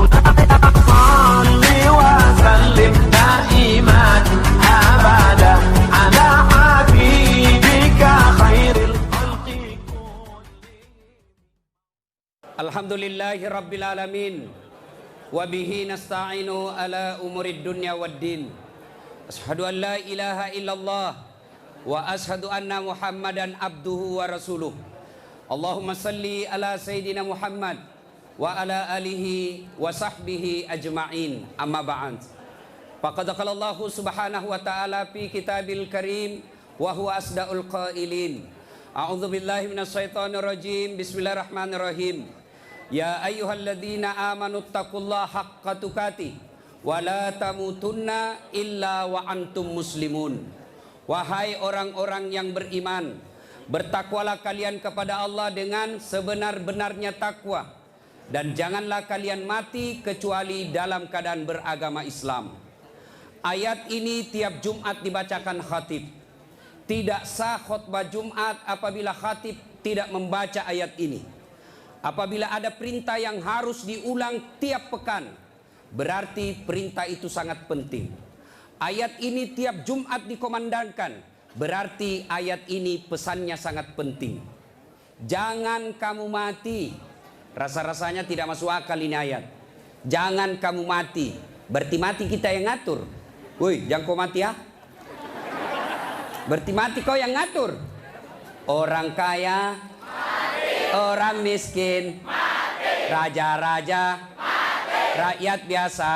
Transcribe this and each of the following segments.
صل وسلم دائما أبدا على حبيبك خير الخلق Alhamdulillahi Rabbil Alamin Wabihi nasta'inu ala umurid dunya waddin. Ashadu an la ilaha illallah wa ashadu anna Muhammadan abduhu wa rasuluh. Allahumma salli ala Sayyidina Muhammad wa ala alihi wa sahbihi ajma'in. Amma ba'd. Faqad qala Allah subhanahu wa ta'ala fi kitabil karim wa huwa asdaqul qailin. A'udzu billahi minasyaitonir rajim. Bismillahirrahmanirrahim. Ya ayyuhalladzina amanu taqullaha haqqa tuqatih wa la tamutunna illa wa antum muslimun. Wahai orang-orang yang beriman, bertakwalah kalian kepada Allah dengan sebenar-benarnya takwa, dan janganlah kalian mati kecuali dalam keadaan beragama Islam. Ayat ini tiap Jumat dibacakan khatib. Tidak sah khutbah Jumat apabila khatib tidak membaca ayat ini. Apabila ada perintah yang harus diulang tiap pekan, berarti perintah itu sangat penting. Ayat ini tiap Jumat dikomandangkan, berarti ayat ini pesannya sangat penting. Jangan kamu mati. Rasa-rasanya tidak masuk akal ini ayat. Jangan kamu mati. Berarti mati kita yang ngatur. Woi, jangan kau mati ya. Berarti mati kau yang ngatur. Orang kaya, orang miskin, raja-raja, rakyat biasa,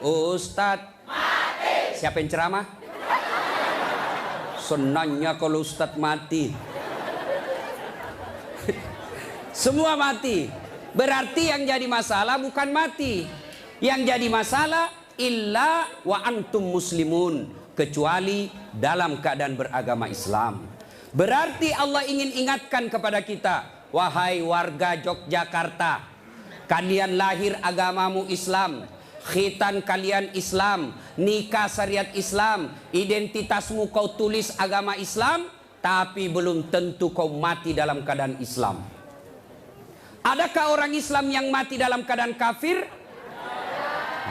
ustadz, siapa yang ceramah? Senangnya kalau ustadz mati. Semua mati. Berarti yang jadi masalah bukan mati. Yang jadi masalah illa wa antum muslimun, kecuali dalam keadaan beragama Islam. Berarti Allah ingin ingatkan kepada kita, wahai warga Yogyakarta, kalian lahir agamamu Islam, khitan kalian Islam, nikah syariat Islam, identitasmu kau tulis agama Islam, tapi belum tentu kau mati dalam keadaan Islam. Adakah orang Islam yang mati dalam keadaan kafir?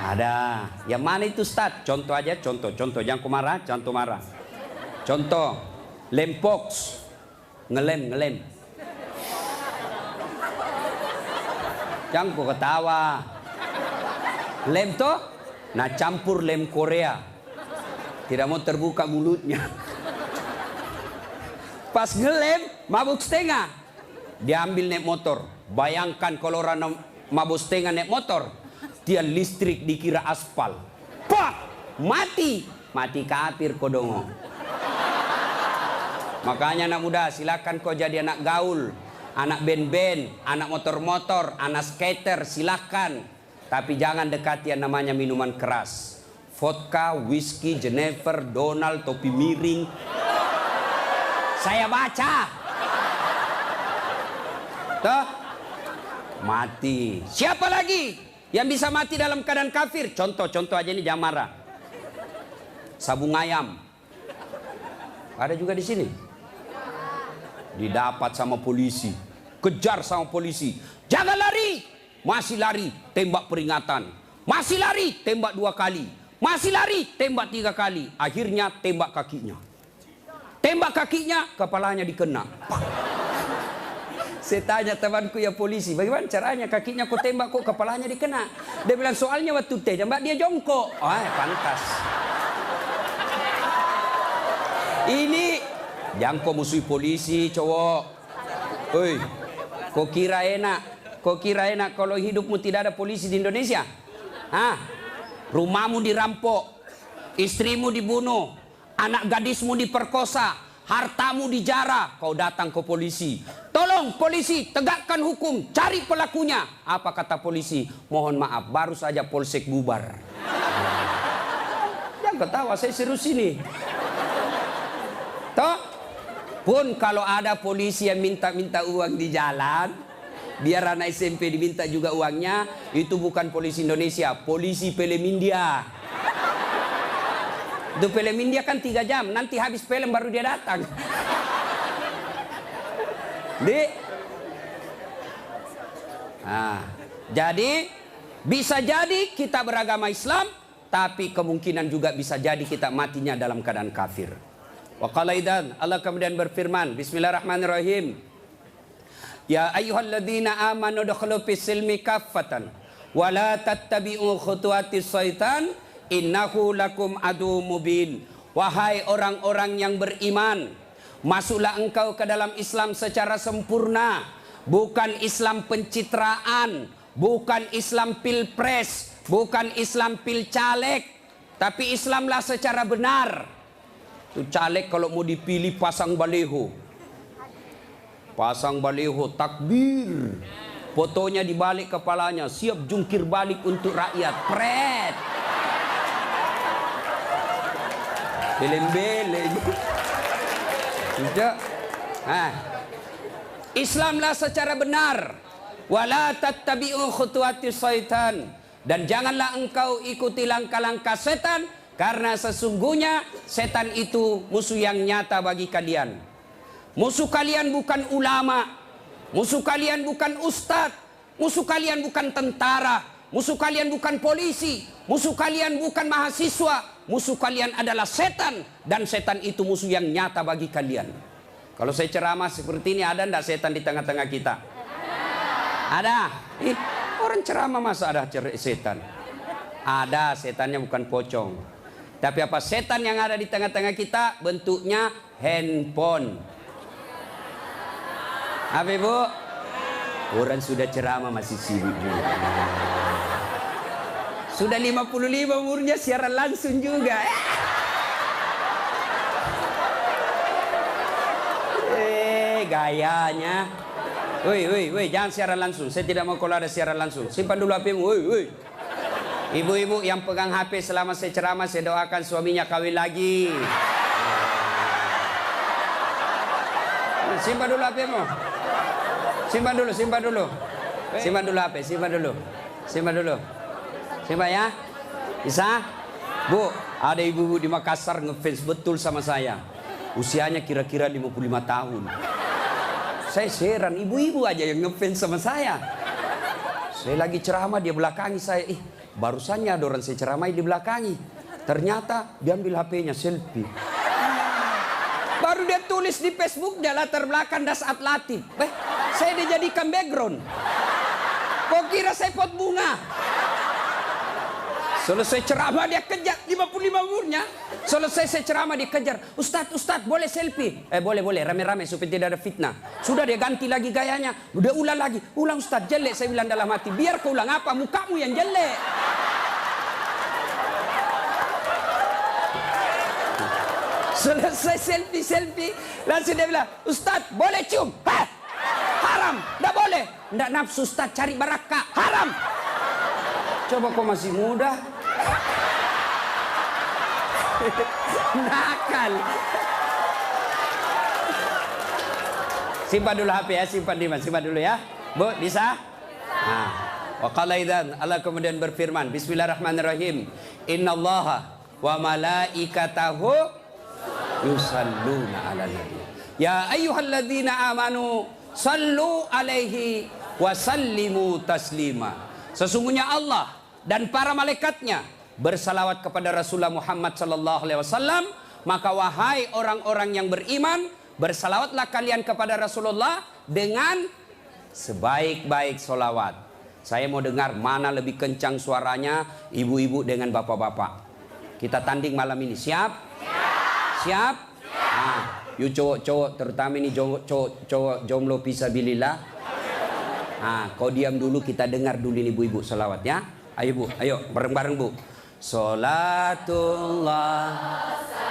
Ada. Yang mana itu Ustaz? Contoh aja, contoh. Jangan kau marah, jangan marah. Contoh. Lempox, ngelem. Jangan kau ketawa. Lem toh, nah campur lem Korea. Tidak mau terbuka mulutnya. Pas ngelem, mabuk setengah. Dia ambil naik motor. Bayangkan kalau orang mabuk setengah naik motor, dia listrik dikira aspal. Pak, mati kafir kodongo. Makanya anak muda, silakan kau jadi anak gaul, anak band-band, anak motor-motor, anak skater, silakan. Tapi jangan dekati yang namanya minuman keras. Vodka, whisky, Jenever, Donald, topi miring. Saya baca. Tuh, mati. Siapa lagi yang bisa mati dalam keadaan kafir? Contoh aja ini, jangan marah. Sabung ayam. Ada juga di sini. Didapat sama polisi, kejar sama polisi, jangan lari, masih lari, tembak peringatan, masih lari, tembak 2 kali, masih lari, tembak 3 kali, akhirnya tembak kakinya, kepalanya dikena. Saya tanya temanku ya polisi, bagaimana caranya kakinya kok tembak kok kepalanya dikena? Dia bilang soalnya waktu tembak dia jongkok. Pantas. Ini jangan kau musuhi polisi cowok. Oi, kau kira enak kalau hidupmu tidak ada polisi di Indonesia? Rumahmu dirampok, istrimu dibunuh, anak gadismu diperkosa, hartamu dijara, kau datang ke polisi. Tolong polisi, tegakkan hukum, cari pelakunya. Apa kata polisi? Mohon maaf, baru saja polsek bubar. Jangan ketawa, saya serius ini. Toh? Pun kalau ada polisi yang minta uang di jalan, biar anak SMP diminta juga uangnya, itu bukan polisi Indonesia, polisi film India. Itu film India kan 3 jam, nanti habis film baru dia datang. Jadi Bisa jadi kita beragama Islam, tapi kemungkinan juga bisa jadi kita matinya dalam keadaan kafir. Wa qala idzan, Allah kemudian berfirman, bismillahirrahmanirrahim. Ya ayyuhalladzina amanu dukhulu fis silmi kaffatan wa la tattabi'u khutuwatis syaitan innahu lakum adu mubin. Wahai orang-orang yang beriman, masuklah engkau ke dalam Islam secara sempurna, bukan Islam pencitraan, bukan Islam pilpres, bukan Islam pilcaleg, tapi Islamlah secara benar. Itu caleg kalau mau dipilih pasang baliho. Pasang baliho takbir. Fotonya di balik kepalanya, siap jungkir balik untuk rakyat. Pret. Beleng-beleng. Tidak. Islamlah secara benar. Wala tattabi'u khutuwatis syaitan. Dan janganlah engkau ikuti langkah-langkah setan, karena sesungguhnya setan itu musuh yang nyata bagi kalian. Musuh kalian bukan ulama, musuh kalian bukan ustadz, musuh kalian bukan tentara, musuh kalian bukan polisi, musuh kalian bukan mahasiswa, musuh kalian adalah setan, dan setan itu musuh yang nyata bagi kalian. Kalau saya ceramah seperti ini, ada enggak setan di tengah-tengah kita? Ada. Orang ceramah masa ada setan? Ada, setannya bukan pocong. Tapi apa setan yang ada di tengah-tengah kita? Bentuknya handphone. Apa ibu? Orang sudah ceramah masih sibuk juga. Sudah 55 umurnya siaran langsung juga. Gayanya. Woi, jangan siaran langsung. Saya tidak mau kalau ada siaran langsung. Simpan dulu HP-mu. Woi. Ibu-ibu yang pegang HP selama saya ceramah, saya doakan suaminya kawin lagi. Simpan dulu HP-mu. Simpan dulu. Simpan dulu HP, simpan dulu. Simpan ya. Bisa? Bu, ada ibu-ibu di Makassar ngefans betul sama saya. Usianya kira-kira 55 tahun. Saya heran, ibu-ibu aja yang ngefans sama saya. Saya lagi ceramah, dia belakangi saya. Barusannya ada orang saya ceramah di belakangi. Ternyata dia ambil HP-nya selfie. Baru dia tulis di Facebook, dia latar belakang Dasat Latif. Saya dijadikan background. Kok kira saya pot bunga? Selesai ceramah dia kejar, 55 umurnya. Selesai saya ceramah dia kejar. Ustadz boleh selfie? Boleh, rame-rame supaya tidak ada fitnah. Sudah dia ganti lagi gayanya. Udah ulang lagi. Ulang Ustadz, jelek saya bilang dalam hati. Biar kau ulang apa, mukamu yang jelek. Selesai selfie, langsung dia bilang, Ustadz boleh cium? Haram, tidak boleh. Tidak nafsu Ustadz, cari barakah. Haram. Coba kau masih muda. Nakal. Simpan dulu HP ya, simpan dulu ya. Bu, bisa? Nah, wa qala idzan, Allah kemudian berfirman, bismillahirrahmanirrahim. Innallaha wa malaikatahu yusalluna 'alan nabi. Ya ayyuhalladzina amanu sallu alaihi wa sallimu taslima. Sesungguhnya Allah dan para malaikatnya bersalawat kepada Rasulullah Muhammad sallallahu alaihi wasallam, maka wahai orang-orang yang beriman, bersalawatlah kalian kepada Rasulullah dengan sebaik-baik solawat. Saya mau dengar mana lebih kencang suaranya, ibu-ibu dengan bapak-bapak. Kita tanding malam ini, siap? Siap? Yuk cowok-cowok, terutama ini cowok jomblo fisabilillah. Kau diam dulu, kita dengar dulu ini ibu-ibu salawat ya. Ayo bu, ayo bareng-bareng bu. Salatullah,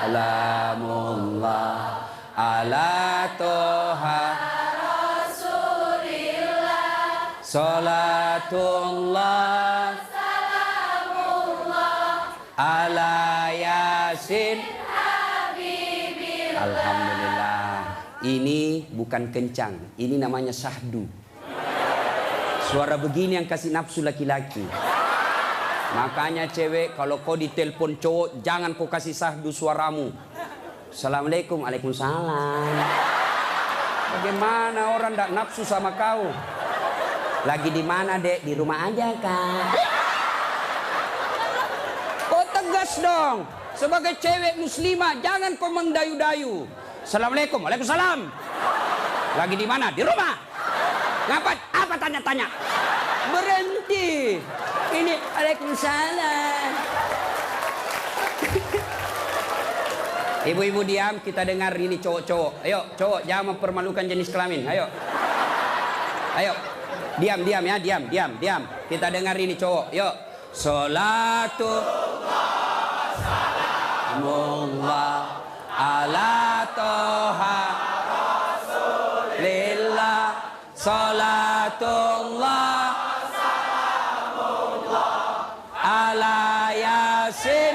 salamullah, ala toha Rasulillah. Salatullah, salamullah, ala yasin. Alhamdulillah. Ini bukan kencang, ini namanya syahdu. Suara begini yang kasih nafsu laki-laki. Makanya cewek, kalau kau ditelepon cowok, jangan kau kasih syahdu suaramu. Assalamualaikum, waalaikumsalam. Bagaimana orang tak nafsu sama kau? Lagi di mana, Dek? Di rumah aja, Kak. Kau tegas dong. Sebagai cewek muslimah, jangan kau mendayu-dayu. Assalamualaikum. Waalaikumsalam. Lagi di mana? Di rumah. Ngapain? Apa tanya-tanya? Berhenti. Ini Waalaikumsalam. Ibu-ibu diam, kita dengar ini cowok-cowok. Ayo, cowok, jangan mempermalukan jenis kelamin. Ayo. Ayo. Diam ya, diam. Kita dengar ini cowok. Yuk. Salatu Mullah ala toha Rasulillah. Salatullah ala Yasin.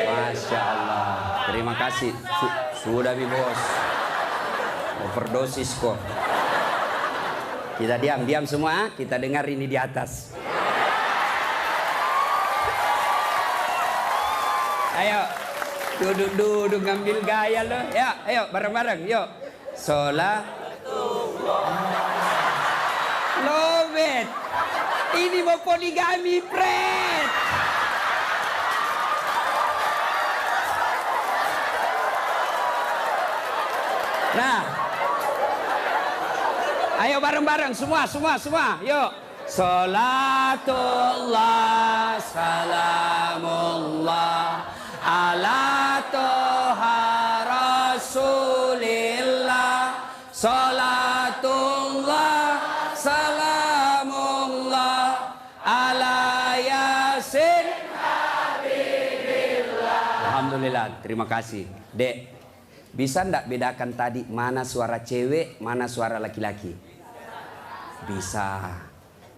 Masya Allah. Terima kasih. Sudah Bi Bos. Overdosis kok. Kita diam semua. Kita dengar ini di atas. Ayo, duduk ngambil gaya lo. Ya, ayo bareng-bareng. Yuk. Sholat. Love it. Ini mau poligami, Fred. Nah. Ayo bareng-bareng semua. Yuk. Salatullah salamullah ala toha Rasulillah. Salatullah salamullah ala Yasin Habibillah. Alhamdulillah, terima kasih. Dek, bisa ndak bedakan tadi mana suara cewek, mana suara laki-laki? Bisa.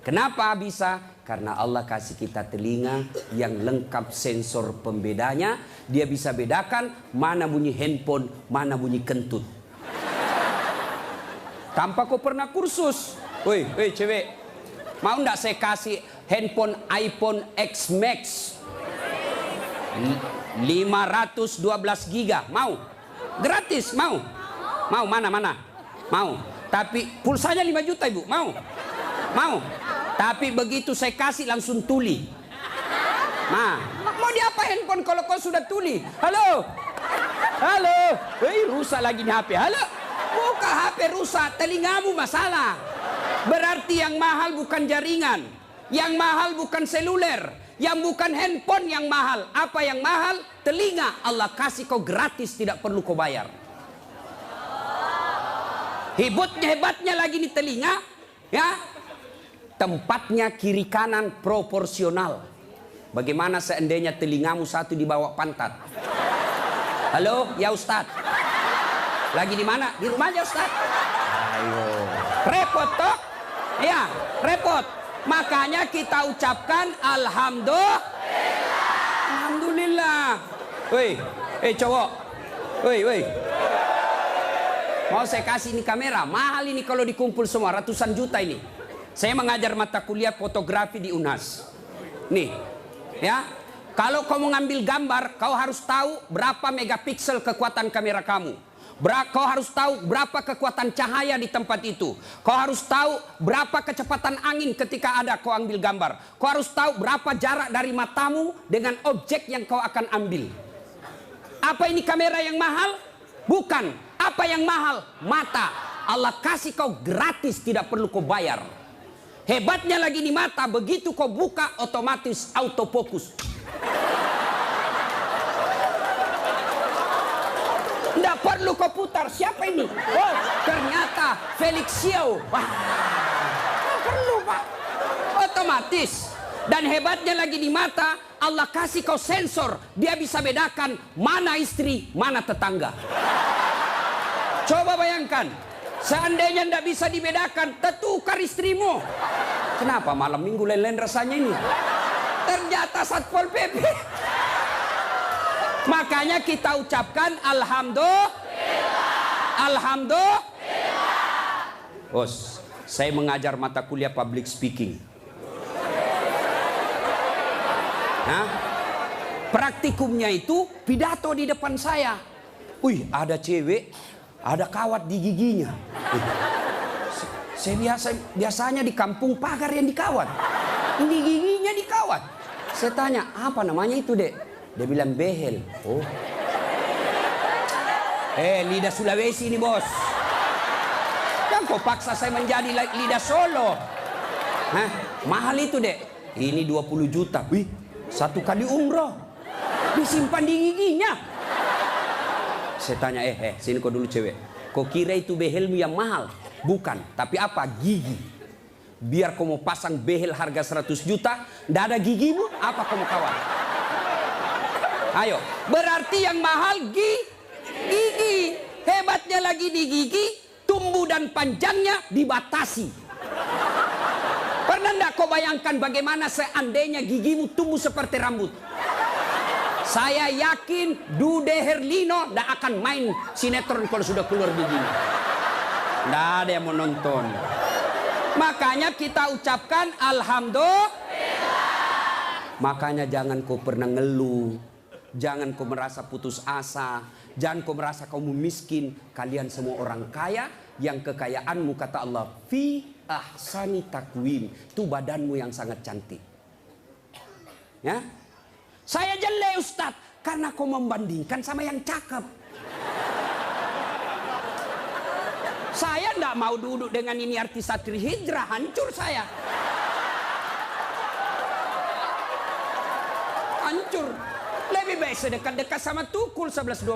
Kenapa bisa? Karena Allah kasih kita telinga yang lengkap sensor pembedanya. Dia bisa bedakan mana bunyi handphone, mana bunyi kentut. Tanpa kau pernah kursus. Woi cewek, mau ndak saya kasih handphone iPhone X Max 512 giga? Mau? Gratis, mau? Mau, mana? Mau. Tapi pulsanya 5 juta ibu, mau? Tapi begitu saya kasih langsung tuli. Nah, mau diapa handphone kalau kau sudah tuli? Halo? Rusak lagi nih HP. Halo? Buka HP rusak, telingamu masalah. Berarti yang mahal bukan jaringan, yang mahal bukan seluler, yang bukan handphone yang mahal. Apa yang mahal? Telinga. Allah kasih kau gratis, tidak perlu kau bayar. Hebatnya lagi nih telinga, ya. Tempatnya kiri kanan proporsional. Bagaimana seandainya telingamu satu di bawah pantat? Halo, ya Ustadz. Lagi di mana? Di rumah aja Ustadz. Ayo. Repot toh? Ya, repot. Makanya kita ucapkan Alhamdulillah. Woi, cowok. Woi. Mau saya kasih ini kamera. Mahal ini kalau dikumpul semua, ratusan juta ini. Saya mengajar mata kuliah fotografi di UNHAS. Nih, ya. Kalau kamu ngambil gambar, kau harus tahu berapa megapiksel kekuatan kamera kamu. Kau harus tahu berapa kekuatan cahaya di tempat itu. Kau harus tahu berapa kecepatan angin ketika ada kau ambil gambar. Kau harus tahu berapa jarak dari matamu dengan objek yang kau akan ambil. Apa ini kamera yang mahal? Bukan. Apa yang mahal? Mata. Allah kasih kau gratis, tidak perlu kau bayar. Hebatnya lagi di mata, begitu kau buka otomatis autofokus. Nggak perlu kau putar, siapa ini? Oh, ternyata Felix Xiao. Wah, nggak perlu Pak. Otomatis. Dan hebatnya lagi di mata, Allah kasih kau sensor. Dia bisa bedakan mana istri, mana tetangga. Coba bayangkan. Seandainya tidak bisa dibedakan, tertukar istrimu. Kenapa malam minggu lain-lain rasanya ini? Ternyata Satpol PP. Makanya kita ucapkan Alhamdulillah. Bos, saya mengajar mata kuliah public speaking. Nah, praktikumnya itu pidato di depan saya. Wih, ada cewek, ada kawat di giginya. Biasanya di kampung pagar yang dikawat. Ini giginya dikawat. Saya tanya, apa namanya itu, Dek? Dia bilang behel. Oh. Lidah Sulawesi ini, bos. Jangan kau paksa saya menjadi lidah Solo. Hah? Mahal itu, Dek. Ini 20 juta. Wih, 1 kali umroh. Disimpan di giginya. Saya tanya, sini kau dulu cewek. Kau kira itu behelmu yang mahal? Bukan, tapi apa? Gigi. Biar kau mau pasang behel harga 100 juta, ndak ada gigimu, apa kau mau kawat? Ayo, berarti yang mahal gigi. Hebatnya lagi di gigi, tumbuh dan panjangnya dibatasi. Pernah ndak kau bayangkan bagaimana seandainya gigimu tumbuh seperti rambut? Saya yakin Dude Herlino ndak akan main sinetron kalau sudah keluar giginya. Nggak ada yang mau nonton. Makanya kita ucapkan alhamdulillah. Makanya jangan kau pernah ngeluh. Jangan kau merasa putus asa. Jangan kau merasa kamu miskin. Kalian semua orang kaya. Yang kekayaanmu kata Allah, fi ahsani takwim. Itu badanmu yang sangat cantik. Ya. Saya jelek Ustaz. Karena kau membandingkan sama yang cakep. Saya tidak mau duduk dengan ini artis Satri Hijrah, hancur saya. Hancur. Lebih baik saya dekat-dekat sama Tukul 11-12.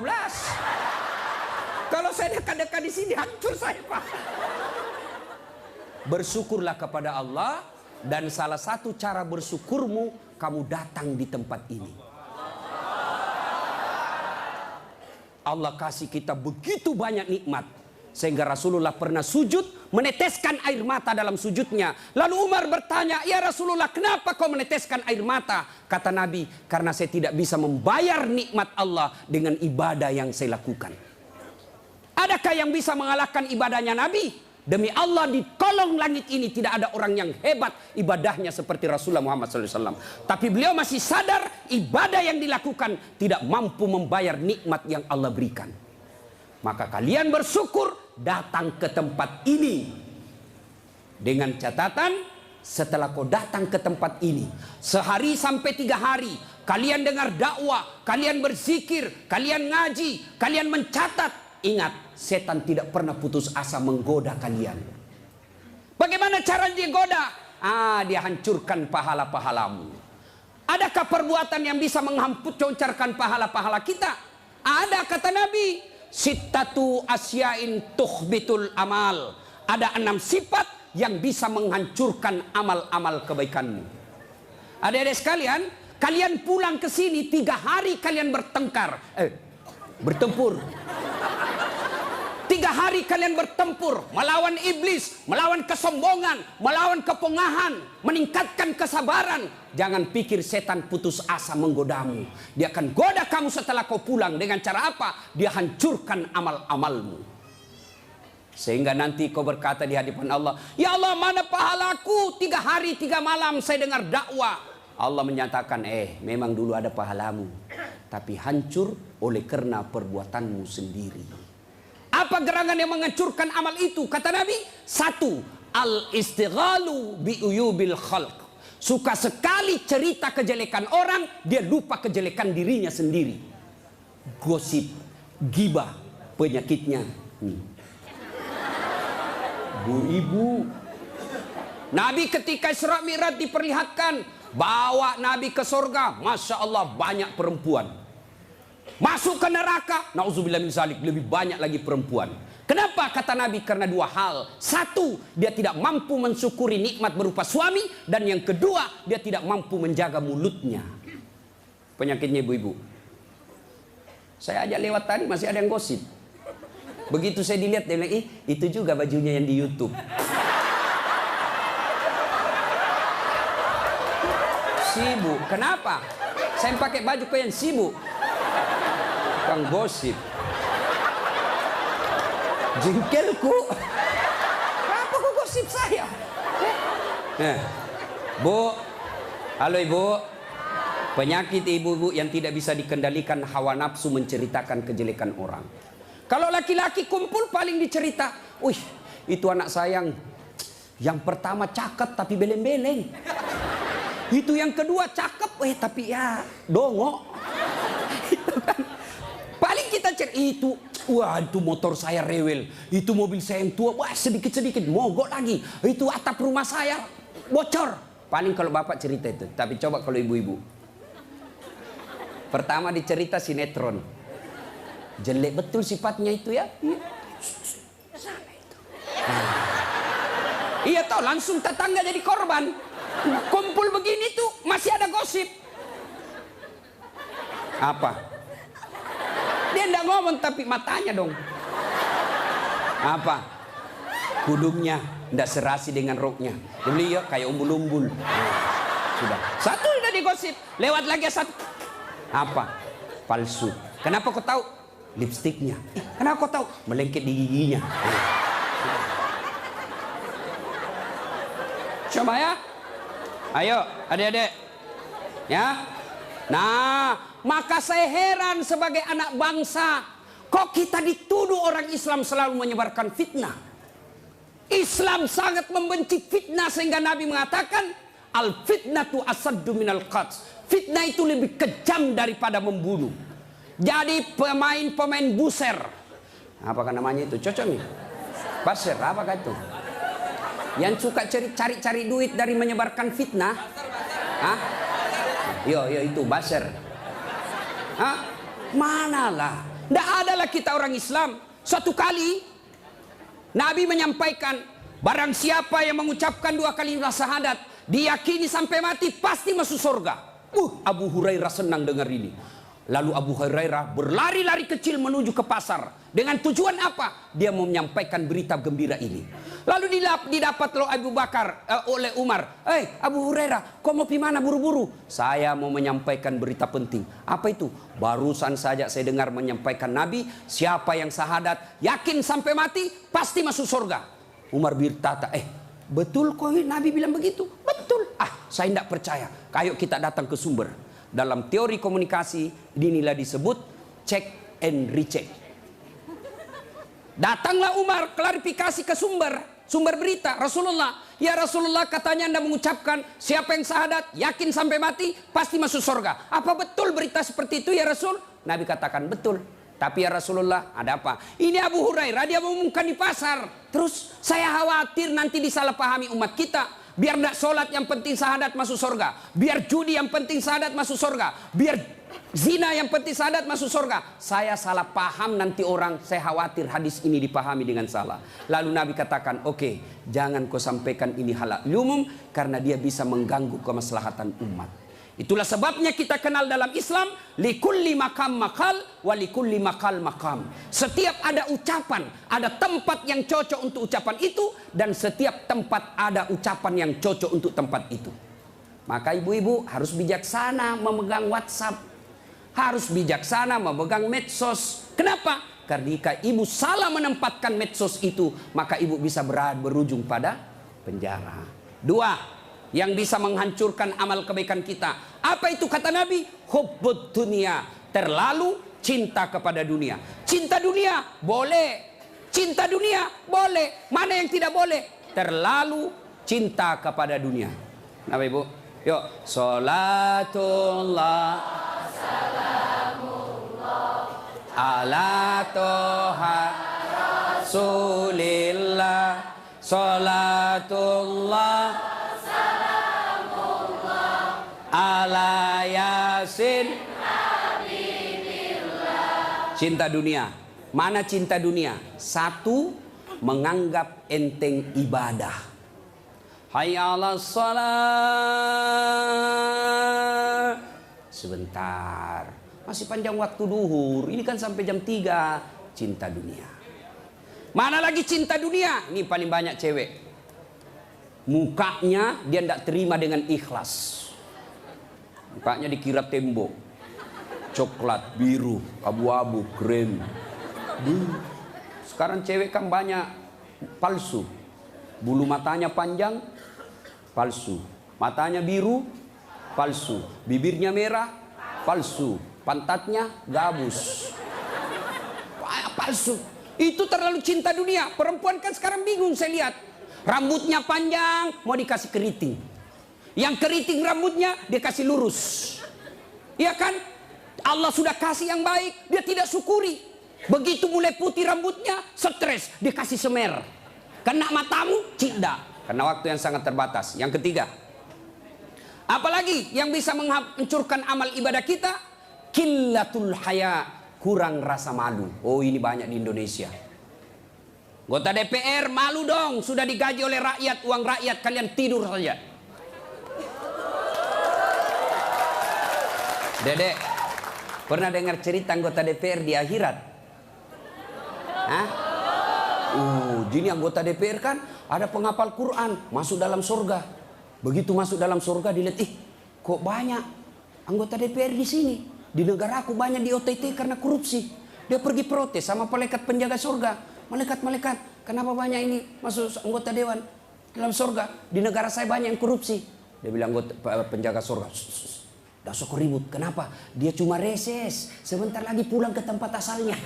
Kalau saya dekat-dekat di sini, hancur saya, Pak. Bersyukurlah kepada Allah, dan salah satu cara bersyukurmu, kamu datang di tempat ini. Allah kasih kita begitu banyak nikmat. Sehingga Rasulullah pernah sujud, meneteskan air mata dalam sujudnya. Lalu Umar bertanya, ya Rasulullah, kenapa kau meneteskan air mata? Kata Nabi, karena saya tidak bisa membayar nikmat Allah dengan ibadah yang saya lakukan. Adakah yang bisa mengalahkan ibadahnya Nabi? Demi Allah, di kolong langit ini tidak ada orang yang hebat ibadahnya seperti Rasulullah Muhammad SAW. Tapi beliau masih sadar ibadah yang dilakukan tidak mampu membayar nikmat yang Allah berikan. Maka kalian bersyukur datang ke tempat ini. Dengan catatan, setelah kau datang ke tempat ini, sehari sampai 3 hari, kalian dengar dakwah, kalian berzikir, kalian ngaji, kalian mencatat. Ingat, setan tidak pernah putus asa menggoda kalian. Bagaimana cara dia goda? Dia hancurkan pahala-pahalamu. Adakah perbuatan yang bisa menghancurkan pahala-pahala kita? Ada, kata Nabi. Sittatu asyain tuhbitul amal. Ada 6 sifat yang bisa menghancurkan amal-amal kebaikanmu. Adik-adik sekalian, kalian pulang ke sini 3 hari kalian bertempur. 3 hari kalian bertempur melawan iblis, melawan kesombongan, melawan kepongahan, meningkatkan kesabaran. Jangan pikir setan putus asa menggodamu. Dia akan goda kamu setelah kau pulang. Dengan cara apa? Dia hancurkan amal-amalmu. Sehingga nanti kau berkata di hadapan Allah, ya Allah, mana pahalaku? 3 hari 3 malam saya dengar dakwah. Allah menyatakan, memang dulu ada pahalamu, tapi hancur oleh karena perbuatanmu sendiri. Apa gerangan yang menghancurkan amal itu? Kata Nabi, 1, al-istighalu bi'uyubil khalq. Suka sekali cerita kejelekan orang, dia lupa kejelekan dirinya sendiri. Gosip, gibah, penyakitnya. Bu ibu. Nabi ketika Isra Mi'raj diperlihatkan, bawa Nabi ke surga, Masya Allah banyak perempuan. Masuk ke neraka, na'udzubillah min dzalik, lebih banyak lagi perempuan. Kenapa? Kata Nabi, karena 2 hal. 1, dia tidak mampu mensyukuri nikmat berupa suami. Dan yang kedua, dia tidak mampu menjaga mulutnya. Penyakitnya ibu-ibu. Saya ajak lewat tadi, masih ada yang gosip. Begitu saya dilihat, dia bilang, itu juga bajunya yang di YouTube. Sibuk. Kenapa? Saya pakai baju kok yang sibuk. Kang gosip. Jengkelku. Kenapa kok gosip saya? Bu, halo ibu. Penyakit ibu-ibu yang tidak bisa dikendalikan, hawa nafsu menceritakan kejelekan orang. Kalau laki-laki kumpul paling dicerita, wih itu anak sayang Yang pertama cakep tapi beleng-beleng. Itu yang kedua cakep, tapi ya dongok. Itu kan. Paling kita itu, wah itu motor saya rewel, itu mobil saya yang tua, wah sedikit-sedikit mogok lagi, itu atap rumah saya bocor. Paling kalau bapak cerita itu, tapi coba kalau ibu-ibu. Pertama dicerita sinetron, jelek betul sifatnya itu ya. Iya toh, langsung tetangga jadi korban. Kumpul begini tuh masih ada gosip. Apa? Dia enggak ngomong tapi matanya dong. Apa? Kudungnya enggak serasi dengan roknya. Beliau kayak umbul-umbul. Sudah. Satu udah digosip. Lewat lagi satu. Apa? Palsu. Kenapa kau tahu? Lipstiknya. Kenapa kau tahu? Melengket di giginya. Coba ya. Ayo adik-adik. Ya. Nah, maka saya heran sebagai anak bangsa, kok kita dituduh orang Islam selalu menyebarkan fitnah. Islam sangat membenci fitnah sehingga Nabi mengatakan al fitnatu asaddu minal qatl. Fitnah itu lebih kejam daripada membunuh. Jadi pemain buser. Apakah namanya itu? Cocok nih. Baser, apakah itu? Yang suka cari-cari duit dari menyebarkan fitnah. Hah? Yo itu baser. Hah? Manalah. Tidak adalah kita orang Islam. Suatu kali Nabi menyampaikan, barang siapa yang mengucapkan 2 kalimat syahadat, diyakini sampai mati pasti masuk surga. Abu Hurairah senang dengar ini. Lalu Abu Hurairah berlari-lari kecil menuju ke pasar. Dengan tujuan apa? Dia mau menyampaikan berita gembira ini. Lalu didapat Abu Bakar oleh Umar. Abu Hurairah, kau mau pergi mana buru-buru? Saya mau menyampaikan berita penting. Apa itu? Barusan saja saya dengar menyampaikan Nabi, siapa yang syahadat, yakin sampai mati, pasti masuk surga. Umar berkata, betul kok Nabi bilang begitu? Betul. Saya tidak percaya. Ayo kita datang ke sumber. Dalam teori komunikasi inilah disebut check and recheck. Datanglah Umar klarifikasi ke sumber berita Rasulullah. Ya Rasulullah, katanya Anda mengucapkan siapa yang syahadat yakin sampai mati pasti masuk surga. Apa betul berita seperti itu ya Rasul? Nabi katakan betul. Tapi ya Rasulullah, ada apa? Ini Abu Hurairah, dia mengumumkan di pasar. Terus saya khawatir nanti disalahpahami umat kita. Biar tidak sholat yang penting syahadat masuk surga. Biar judi yang penting syahadat masuk surga. Biar zina yang penting syahadat masuk surga. Saya salah paham nanti orang, saya khawatir hadis ini dipahami dengan salah. Lalu Nabi katakan, oke, jangan kau sampaikan ini halal umum, karena dia bisa mengganggu kemaslahatan umat. Itulah sebabnya kita kenal dalam Islam, likulli makam makal, wa likulli makal makam. Setiap ada ucapan, ada tempat yang cocok untuk ucapan itu, dan setiap tempat ada ucapan yang cocok untuk tempat itu. Maka ibu-ibu harus bijaksana memegang WhatsApp, harus bijaksana memegang medsos. Kenapa? Karena jika ibu salah menempatkan medsos itu, maka ibu bisa berujung pada penjara. 2. Yang bisa menghancurkan amal kebaikan kita. Apa itu kata Nabi? Hubbud dunia. Terlalu cinta kepada dunia. Cinta dunia boleh. Cinta dunia boleh. Mana yang tidak boleh? Terlalu cinta kepada dunia. Nah ibu, yuk. Salatullah ala toha Rasulillah. Salatullah ala yasin. Cinta dunia. Mana cinta dunia? 1, menganggap enteng ibadah. Hayya 'alas shalah. Sebentar, masih panjang waktu duhur. Ini kan sampai jam 3. Cinta dunia. Mana lagi cinta dunia? Ini paling banyak cewek. Mukanya dia tidak terima dengan ikhlas. Mukanya dikira tembok, coklat, biru, abu-abu, krem. Sekarang cewek kan banyak palsu. Bulu matanya panjang, palsu. Matanya biru, palsu. Bibirnya merah, palsu. Pantatnya gabus, palsu. Itu terlalu cinta dunia. Perempuan kan sekarang bingung saya lihat. Rambutnya panjang, mau dikasih keriting. Yang keriting rambutnya, dia kasih lurus. Iya kan? Allah sudah kasih yang baik, dia tidak syukuri. Begitu mulai putih rambutnya, stres, dia kasih semer. Kena matamu, tidak. Karena waktu yang sangat terbatas. Yang ketiga, apalagi yang bisa menghancurkan amal ibadah kita? Qillatul haya, kurang rasa malu. Oh, ini banyak di Indonesia. Anggota DPR malu dong, sudah digaji oleh rakyat, uang rakyat, kalian tidur saja. Dedek, pernah dengar cerita anggota DPR di akhirat? Hah? Jadi anggota DPR kan ada penghafal Quran, masuk dalam surga. Begitu masuk dalam surga dilihat, kok banyak anggota DPR di sini. Di negara aku banyak di OTT karena korupsi. Dia pergi protes sama malaikat penjaga surga. Malaikat, kenapa banyak ini masuk anggota dewan dalam surga? Di negara saya banyak yang korupsi. Dia bilang anggota penjaga surga, dah sok ribut. Kenapa? Dia cuma reses. Sebentar lagi pulang ke tempat asalnya.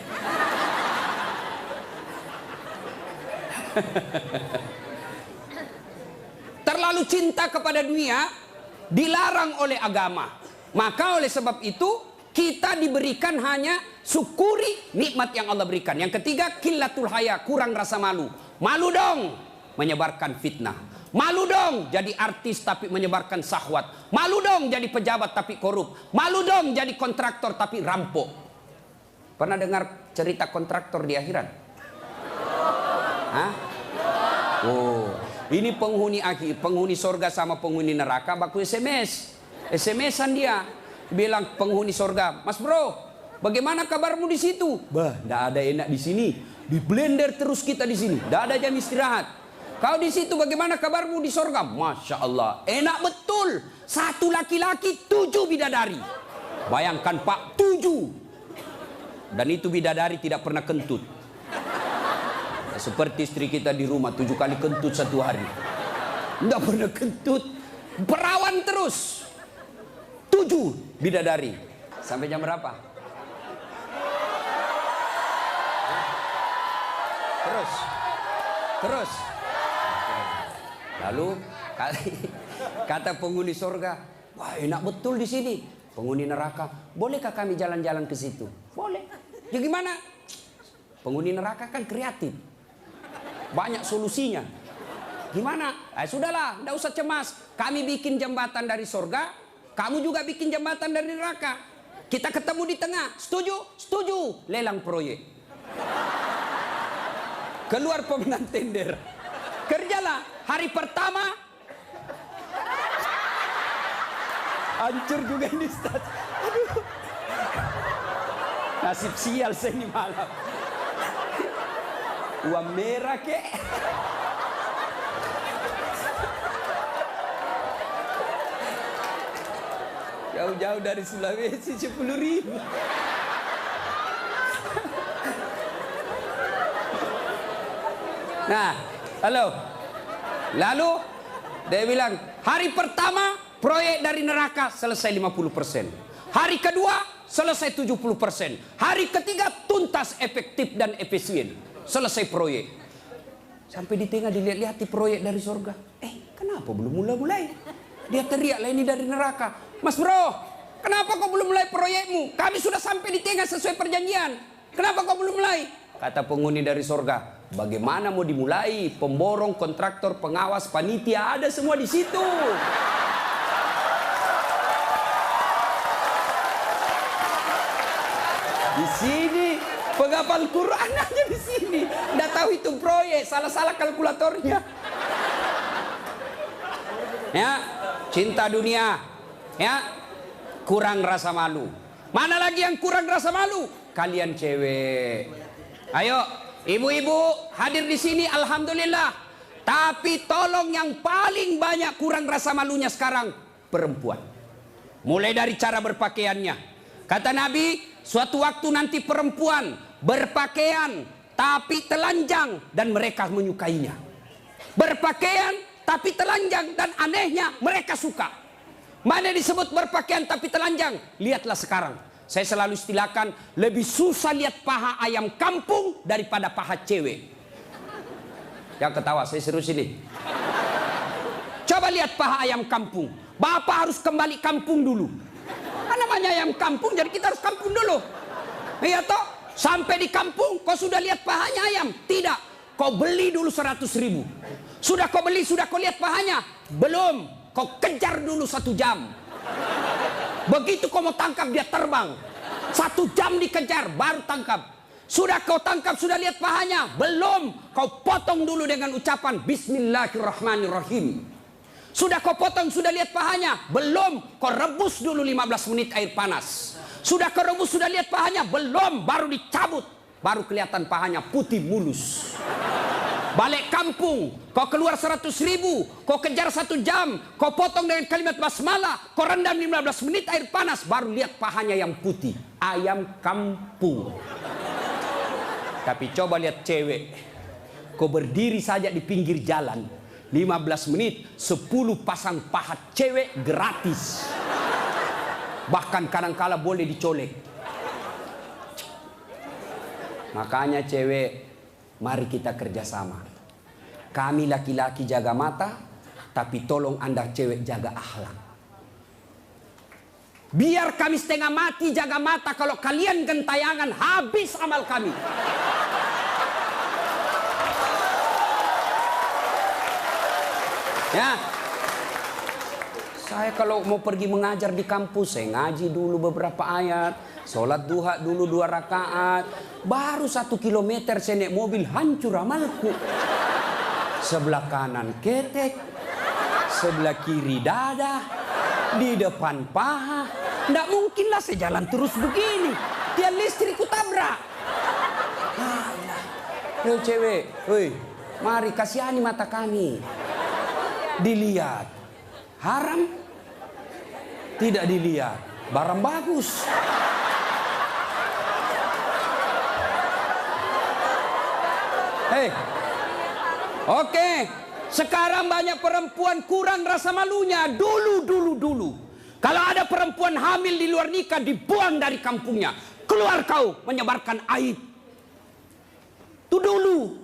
Terlalu cinta kepada dunia dilarang oleh agama. Maka oleh sebab itu kita diberikan hanya syukuri nikmat yang Allah berikan. Yang ketiga, qillatul haya, kurang rasa malu. Malu dong menyebarkan fitnah. Malu dong jadi artis tapi menyebarkan syahwat. Malu dong jadi pejabat tapi korup. Malu dong jadi kontraktor tapi rampok. Pernah dengar cerita kontraktor di akhirat? Hah? Oh, ini penghuni akhir, penghuni surga sama penghuni neraka baku SMS. SMS-an dia. Bilang penghuni surga, "Mas bro, bagaimana kabarmu di situ?" "Bah, enggak ada enak di sini. Di blender terus kita di sini. Enggak ada jam istirahat." "Kau di situ bagaimana kabarmu di surga?" "Masya Allah, enak betul. Satu laki-laki, 7 bidadari." Bayangkan Pak, 7. Dan itu bidadari tidak pernah kentut. Seperti istri kita di rumah 7 kali kentut satu hari. Enggak pernah kentut. Perawan terus. 7 bidadari. Sampai jam berapa? Terus. Lalu kata penghuni surga, "Wah, enak betul di sini." Penghuni neraka, "Bolehkah kami jalan-jalan ke situ?" "Boleh." "Ya gimana?" Penghuni neraka kan kreatif. Banyak solusinya. "Gimana?" Sudahlah, enggak usah cemas. Kami bikin jembatan dari surga, kamu juga bikin jembatan dari neraka. Kita ketemu di tengah. Setuju? Setuju. Lelang proyek. Keluar pemenang tender. Kerjalah. Hari pertama hancur juga ini Ustaz. Aduh. Nasib sial saya ini malam. Uang merah kek. Jauh-jauh dari Sulawesi 10.000. Nah, lalu dia bilang, hari pertama proyek dari neraka selesai 50%. Hari kedua selesai 70%. Hari ketiga tuntas, efektif dan efisien. Selesai proyek. Sampai di tengah dilihat-lihat di proyek dari surga. Kenapa belum mulai-mulai? Dia teriak lah, ini dari neraka. "Mas bro, kenapa kau belum mulai proyekmu? Kami sudah sampai di tengah sesuai perjanjian. Kenapa kau belum mulai?" Kata penghuni dari surga, "Bagaimana mau dimulai? Pemborong, kontraktor, pengawas, panitia, ada semua di situ." Di sini penghafal Quran aja di sini. Nggak tahu hitung proyek, salah-salah kalkulatornya. Ya, cinta dunia, ya, kurang rasa malu. Mana lagi yang kurang rasa malu? Kalian cewek. Ayo, ibu-ibu hadir di sini, alhamdulillah. Tapi tolong yang paling banyak kurang rasa malunya sekarang perempuan. Mulai dari cara berpakaiannya. Kata Nabi, suatu waktu nanti perempuan berpakaian tapi telanjang dan mereka menyukainya. Berpakaian tapi telanjang dan anehnya mereka suka. Mana disebut berpakaian tapi telanjang? Lihatlah sekarang. Saya selalu istilahkan, lebih susah lihat paha ayam kampung daripada paha cewek. Yang ketawa, saya serius ini. Coba lihat paha ayam kampung. Bapak harus kembali kampung dulu. Apa namanya ayam kampung, jadi kita harus kampung dulu. Iya toh? Sampai di kampung, kau sudah lihat pahanya ayam? Tidak. Kau beli dulu 100.000. Sudah kau beli, sudah kau lihat pahanya? Belum. Kau kejar dulu 1 jam. Begitu kau mau tangkap, dia terbang. 1 jam dikejar, baru tangkap. Sudah kau tangkap, sudah lihat pahanya? Belum. Kau potong dulu dengan ucapan Bismillahirrahmanirrahim. Sudah kau potong, sudah lihat pahanya? Belum. Kau rebus dulu 15 menit air panas. Sudah kau rebus, sudah lihat pahanya? Belum. Baru dicabut. Baru kelihatan pahanya putih mulus. Balik kampung, kau keluar 100.000, kau kejar 1 jam, kau potong dengan kalimat basmalah, kau rendam 15 menit air panas, baru lihat pahanya yang putih. Ayam kampung. Tapi coba lihat cewek, kau berdiri saja di pinggir jalan, 15 menit, 10 pasang paha cewek gratis. Bahkan kadang-kala boleh dicolek. Makanya cewek, mari kita kerjasama. Kami laki-laki jaga mata, tapi tolong Anda cewek jaga akhlak. Biar kami setengah mati jaga mata, kalau kalian gentayangan habis amal kami. Ya, saya kalau mau pergi mengajar di kampus, saya ngaji dulu beberapa ayat, sholat duha dulu 2 rakaat, baru 1 kilometer saya naik mobil hancur amalku. Sebelah kanan ketek, sebelah kiri dada, di depan paha. Nggak mungkinlah saya jalan terus begini, tiang listrik ku tabrak. Hei cewek, woi, mari kasihani mata kami. Dilihat haram, tidak dilihat barang bagus. Hei, oke, sekarang banyak perempuan kurang rasa malunya. Dulu. Kalau ada perempuan hamil di luar nikah, dibuang dari kampungnya. Keluar kau menyebarkan aib. Itu dulu.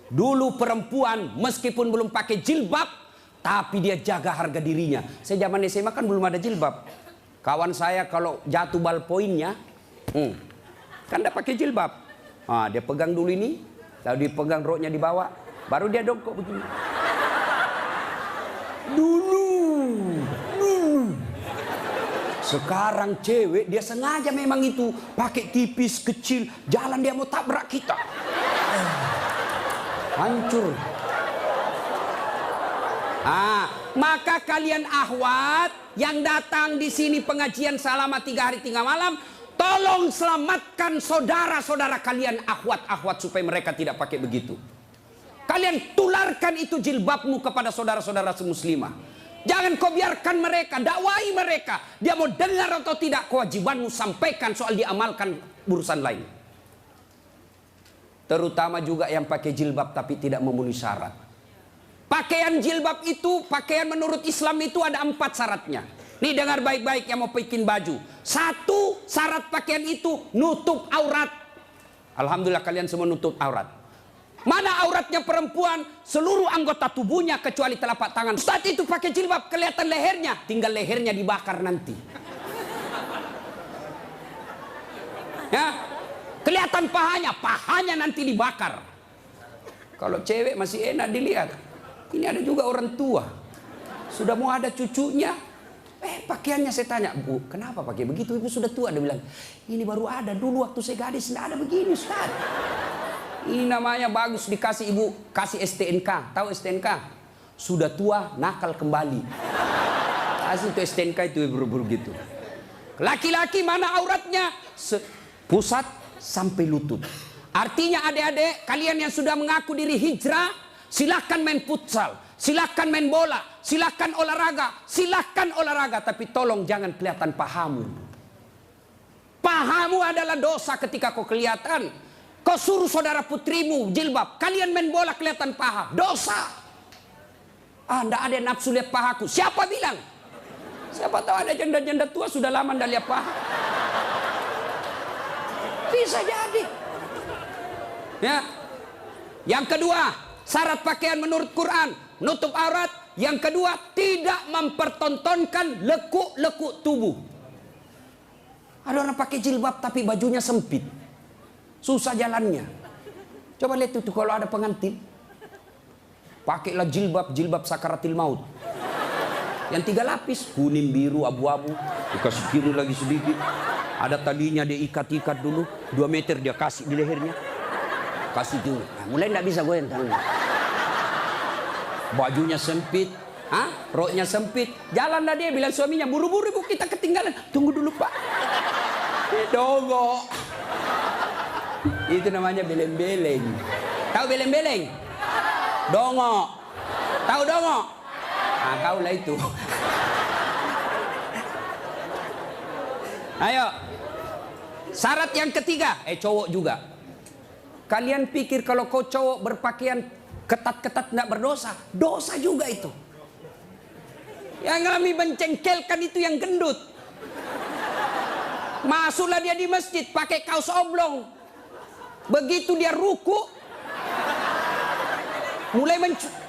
Dulu perempuan meskipun belum pakai jilbab, tapi dia jaga harga dirinya. Saya zaman SMA kan belum ada jilbab. Kawan saya kalau jatuh ballpointnya, kan tidak pakai jilbab. Dia pegang dulu ini, lalu dipegang roknya di bawah, baru dia dongkok begini. Dulu. Sekarang cewek dia sengaja memang itu pakai tipis kecil, jalan dia mau tabrak kita. Hancur. Maka kalian akhwat yang datang di sini pengajian selama 3 hari 3 malam, tolong selamatkan saudara-saudara kalian akhwat-akhwat supaya mereka tidak pakai begitu. Kalian tularkan itu jilbabmu kepada saudara-saudara semuslimah. Jangan kau biarkan mereka, dakwai mereka. Dia mau dengar atau tidak, kewajibanmu sampaikan, soal diamalkan urusan lain. Terutama juga yang pakai jilbab tapi tidak memenuhi syarat. Pakaian jilbab itu, pakaian menurut Islam itu ada 4 syaratnya. Nih dengar baik-baik yang mau bikin baju. 1, syarat pakaian itu nutup aurat. Alhamdulillah kalian semua nutup aurat. Mana auratnya perempuan? Seluruh anggota tubuhnya kecuali telapak tangan. Ustaz itu pakai jilbab, kelihatan lehernya. Tinggal lehernya dibakar nanti. Ya. Kelihatan pahanya nanti dibakar. Kalau cewek masih enak dilihat. Ini ada juga orang tua. Sudah mau ada cucunya. Pakaiannya saya tanya, Bu, kenapa pakai begitu? Ibu sudah tua. Dia bilang, ini baru ada. Dulu waktu saya gadis tidak ada begini, Ustaz. Ini namanya bagus dikasih ibu, kasih STNK. Tahu STNK? Sudah tua, nakal kembali. Kasih itu STNK itu buru-buru gitu. Laki-laki mana auratnya? Pusat sampai lutut. Artinya adik-adik kalian yang sudah mengaku diri hijrah, silahkan main futsal, silahkan main bola, silahkan olahraga, tapi tolong jangan kelihatan pahamu. Pahamu adalah dosa ketika kau kelihatan. Kau suruh saudara putrimu jilbab, kalian main bola kelihatan paha, dosa. Nggak ada nafsu lihat pahaku. Siapa bilang? Siapa tahu ada janda-janda tua sudah lama nggak lihat paha. Bisa jadi. Ya. Yang kedua, syarat pakaian menurut Quran, nutup aurat. Yang kedua, tidak mempertontonkan lekuk-lekuk tubuh. Ada orang pakai jilbab tapi bajunya sempit, susah jalannya. Coba lihat itu kalau ada pengantin, pakailah jilbab sakaratil maut. Yang 3 lapis, kuning, biru, abu-abu, dikasih kiri lagi sedikit. Ada talinya dia ikat-ikat dulu, 2 meter dia kasih di lehernya. Kasih dulu, nah, mulai tidak bisa goyang tangannya. Bajunya sempit, roknya sempit. Jalanlah dia bilang suaminya, buru-buru ibu kita ketinggalan. Tunggu dulu pak. Dogo. Itu namanya beleng-beleng. Tahu beleng-beleng? Dongo. Tahu dongo? Nah, kau lah itu. Ayo. Syarat yang ketiga, cowok juga. Kalian pikir kalau kau cowok berpakaian ketat-ketat tidak berdosa? Dosa juga itu. Yang kami mencengkelkan itu yang gendut. Masuklah dia di masjid pakai kaos oblong. Begitu dia ruku,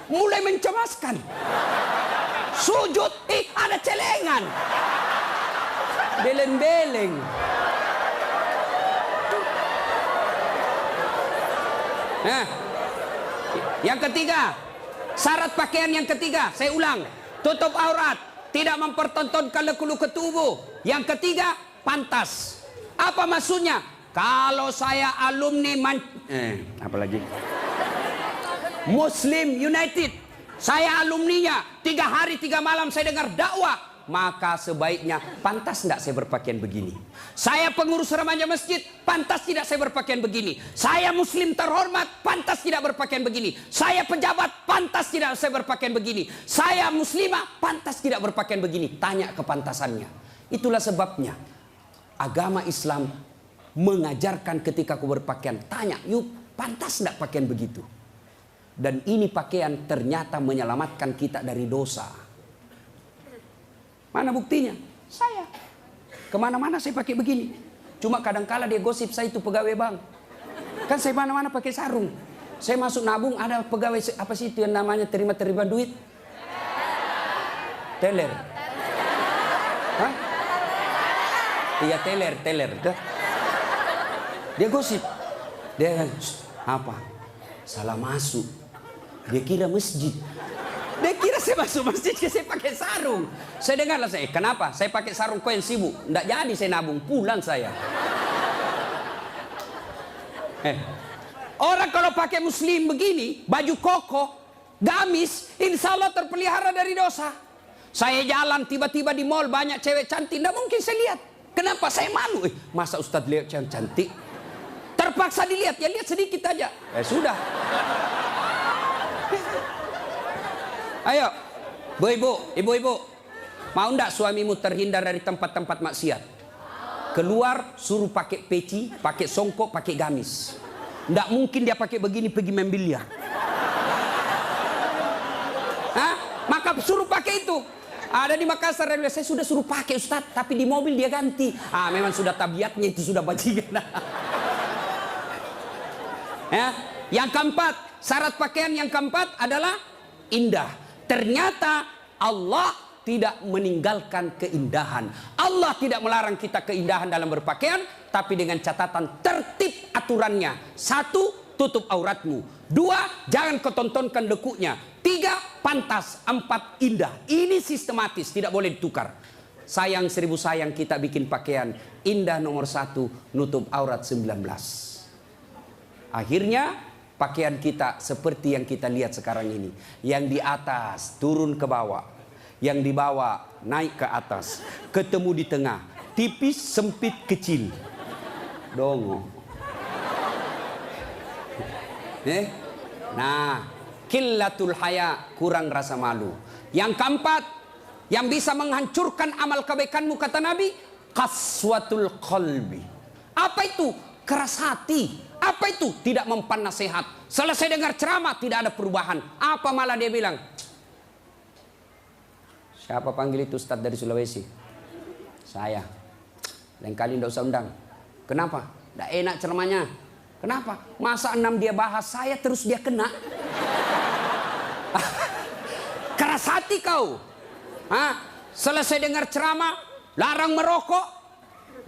mulai mencemaskan. Sujud, ada celengan. Beleng-beleng. Nah, yang ketiga, syarat pakaian yang ketiga, saya ulang, tutup aurat, tidak mempertontonkan lekuk-lekuk tubuh. Yang ketiga, pantas. Apa maksudnya? Kalau saya alumni apalagi Muslim United, saya alumninya, 3 hari 3 malam saya dengar dakwah, maka sebaiknya pantas tidak saya berpakaian begini. Saya pengurus remaja masjid, pantas tidak saya berpakaian begini. Saya muslim terhormat, pantas tidak berpakaian begini. Saya pejabat, pantas tidak saya berpakaian begini. Saya muslimah, pantas tidak berpakaian begini. Tanya kepantasannya. Itulah sebabnya agama Islam mengajarkan ketika kau berpakaian, tanya, yuk pantas tidak pakaian begitu. Dan ini pakaian ternyata menyelamatkan kita dari dosa. Mana buktinya? Saya kemana-mana saya pakai begini. Cuma kadang-kala dia gosip saya itu pegawai bank. Kan saya mana-mana pakai sarung. Saya masuk nabung, ada pegawai apa sih itu yang namanya terima duit? Teller. Hah? Iya teller. Dia gosip. Dia apa? Salah masuk. Dia kira masjid. Dia kira saya masuk masjid, saya pakai sarung. Saya dengarlah saya, kenapa? Saya pakai sarung kau yang sibuk. Nggak jadi saya nabung, pulang saya. Orang kalau pakai muslim begini, baju koko, gamis, insya Allah terpelihara dari dosa. Saya jalan tiba-tiba di mall banyak cewek cantik, nggak mungkin saya lihat. Kenapa? Saya malu. Masa Ustadz lihat cewek cantik? Terpaksa dilihat, ya lihat sedikit aja. Sudah. Ayo, ibu-ibu, mau ndak suamimu terhindar dari tempat-tempat maksiat? Keluar, suruh pakai peci, pakai songkok, pakai gamis. Ndak mungkin dia pakai begini pergi main biliar. Maka suruh pakai itu. Ada di Makassar, saya sudah suruh pakai Ustadz, tapi di mobil dia ganti. Memang sudah tabiatnya itu sudah bajingan. Yang keempat, syarat pakaian yang keempat adalah indah. Ternyata Allah tidak meninggalkan keindahan. Allah tidak melarang kita keindahan dalam berpakaian, tapi dengan catatan tertib aturannya. 1, tutup auratmu. 2, jangan kau tontonkan lekuknya. 3, pantas. 4, indah. Ini sistematis, tidak boleh ditukar. Sayang 1000 sayang kita bikin pakaian. Indah nomor 1, nutup aurat 19. Akhirnya pakaian kita seperti yang kita lihat sekarang ini. Yang di atas turun ke bawah, yang di bawah naik ke atas, ketemu di tengah, tipis, sempit, kecil. Dongo. Nah, qillatul haya, kurang rasa malu. Yang keempat, yang bisa menghancurkan amal kebaikanmu kata Nabi, qaswatul qalbi. Apa itu? Keras hati. Apa itu? Tidak mempan nasihat. Selesai dengar ceramah tidak ada perubahan. Apa malah dia bilang? Siapa panggil itu Ustadz dari Sulawesi? Saya. Lain kali tidak usah undang. Kenapa? Tidak enak ceramahnya. Kenapa? Masa 6 dia bahas saya terus dia kena. Keras hati kau. Selesai dengar ceramah, larang merokok,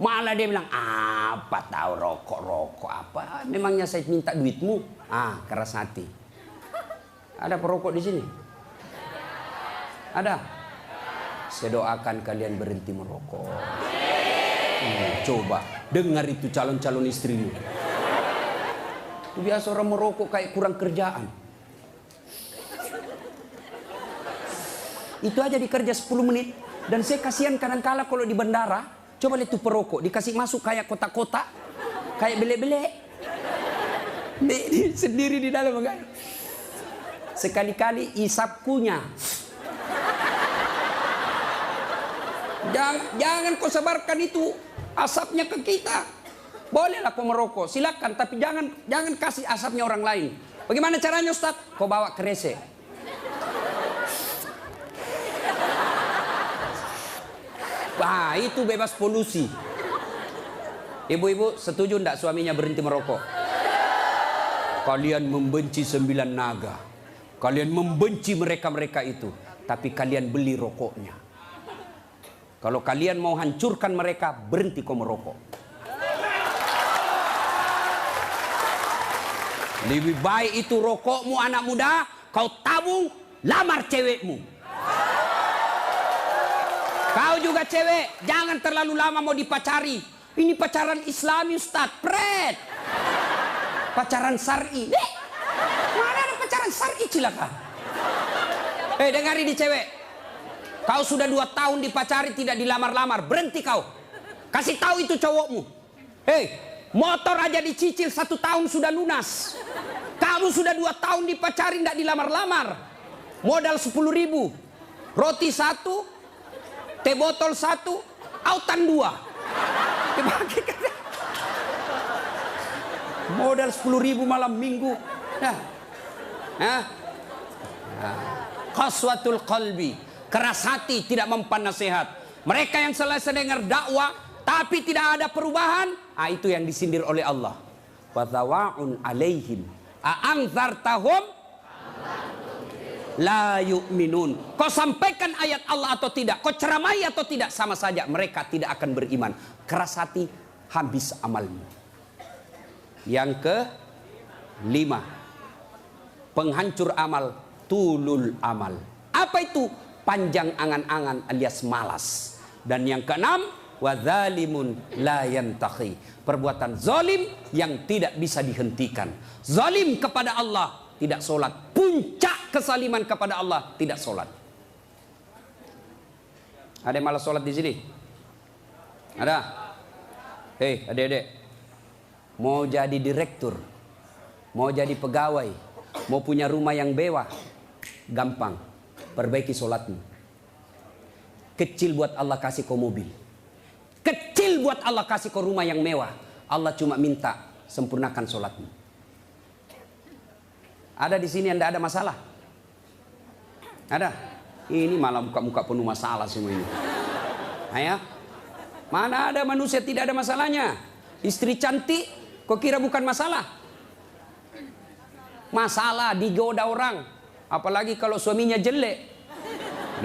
malah dia bilang, apa tahu rokok apa? Memangnya saya minta duitmu? Keras hati. Ada perokok di sini? Ada? Saya doakan kalian berhenti merokok. Coba dengar itu calon-calon istrimu. Itu biasa orang merokok kayak kurang kerjaan. Itu aja dikerja 10 menit. Dan saya kasihan kadang-kala kalau di bandara, coba lihat tuh perokok dikasih masuk kayak kotak-kotak, kayak belek-belek. Sendiri di dalam enggak. Sekali-kali isap kunyah. Jangan kau sebarkan itu asapnya ke kita. Bolehlah kau merokok, silakan, tapi jangan kasih asapnya orang lain. Bagaimana caranya, Ustaz? Kau bawa kresek. Itu bebas polusi. Ibu-ibu setuju enggak suaminya berhenti merokok? Kalian membenci 9 naga. Kalian membenci mereka-mereka itu. Tapi kalian beli rokoknya. Kalau kalian mau hancurkan mereka, berhenti kau merokok. Lebih baik itu rokokmu anak muda, kau tabung, lamar cewekmu. Kau juga cewek, jangan terlalu lama mau dipacari. Ini pacaran Islami, Ustaz. Pret. Pacaran syar'i. Mana ada pacaran syar'i, cilaka? Dengar ini cewek. Kau sudah 2 tahun dipacari, tidak dilamar-lamar. Berhenti kau. Kasih tahu itu cowokmu. Motor aja dicicil 1 tahun sudah lunas. Kamu sudah 2 tahun dipacari, tidak dilamar-lamar. Modal 10.000. Roti 1, teh botol 1, autan 2. Modal 10.000 malam minggu. Qaswatul qalbi. Keras hati, tidak mempan nasihat. Mereka yang selesai dengar dakwah tapi tidak ada perubahan, itu yang disindir oleh Allah. Watawa'un alaihim a'anzartahum la yu'minun. Kau sampaikan ayat Allah atau tidak, kau ceramai atau tidak, sama saja mereka tidak akan beriman. Keras hati, habis amalmu. Yang ke-5, penghancur amal, tulul amal. Apa itu? Panjang angan-angan alias malas. Dan yang ke-6, wadzalimun la yantahi. Perbuatan zalim yang tidak bisa dihentikan. Zalim kepada Allah, tidak sholat. Puncak kesaliman kepada Allah, tidak sholat. Ada yang malas sholat di sini? Ada? Adik-adik, mau jadi direktur, mau jadi pegawai, mau punya rumah yang mewah, gampang. Perbaiki sholatmu. Kecil buat Allah kasih kau mobil. Kecil buat Allah kasih kau rumah yang mewah. Allah cuma minta sempurnakan sholatmu. Ada di sini yang tidak ada masalah? Ada? Ini malah muka-muka penuh masalah semua ini. Mana ada manusia tidak ada masalahnya? Istri cantik, kau kira bukan masalah? Masalah digoda orang. Apalagi kalau suaminya jelek,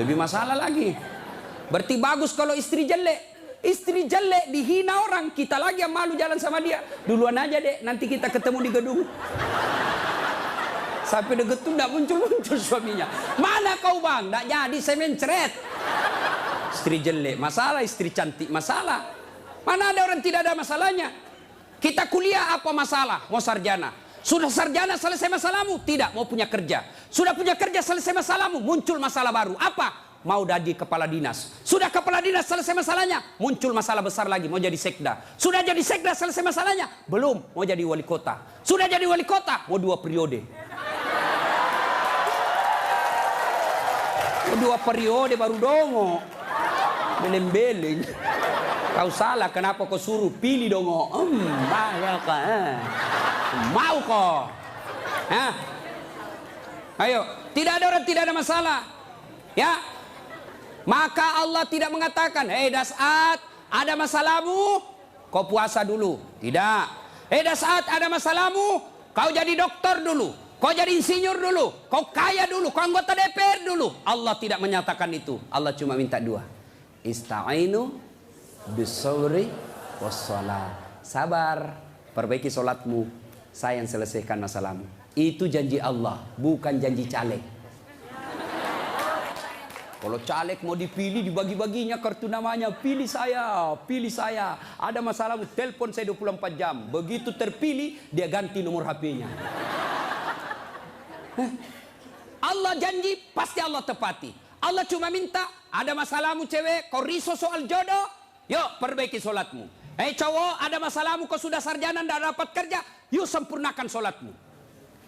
lebih masalah lagi. Berarti bagus kalau istri jelek. Istri jelek dihina orang, kita lagi yang malu jalan sama dia. Duluan aja dek, nanti kita ketemu di gedung. Sampai deket tuh tidak muncul-muncul suaminya. Mana kau bang? Tidak jadi, saya mencret. Istri jelek masalah, istri cantik masalah. Mana ada orang tidak ada masalahnya? Kita kuliah apa masalah? Mau sarjana. Sudah sarjana selesai masalahmu? Tidak, mau punya kerja. Sudah punya kerja selesai masalahmu? Muncul masalah baru. Apa? Mau jadi kepala dinas. Sudah kepala dinas selesai masalahnya? Muncul masalah besar lagi, mau jadi sekda. Sudah jadi sekda selesai masalahnya? Belum, mau jadi wali kota. Sudah jadi wali kota? Mau 2 periode. Mau 2 periode baru dongo. Beleng-beleng. Kau salah, kenapa kau suruh pilih dongo? Mau kok? Ayo, tidak ada orang tidak ada masalah. Ya, maka Allah tidak mengatakan, Das'at, ada masalahmu, kau puasa dulu. Tidak. Das'at, ada masalahmu, kau jadi dokter dulu. kau jadi insinyur dulu, kau kaya dulu, kau anggota DPR dulu. Allah tidak menyatakan itu. Allah cuma minta dua. Ista'inu bisawri wassalat. Sabar, perbaiki solatmu, saya yang selesaikan masalahmu. Itu janji Allah, bukan janji caleg. Kalau caleg mau dipilih, dibagi-baginya kartu namanya, pilih saya, pilih saya. Ada masalahmu, telepon saya 24 jam. Begitu terpilih, dia ganti nomor HP-nya. Allah janji, pasti Allah tepati. Allah cuma minta, ada masalahmu cewek, kau risau soal jodoh, yuk perbaiki solatmu. Cowok, ada masalahmu, kau sudah sarjana, tidak dapat kerja, yuk sempurnakan solatmu.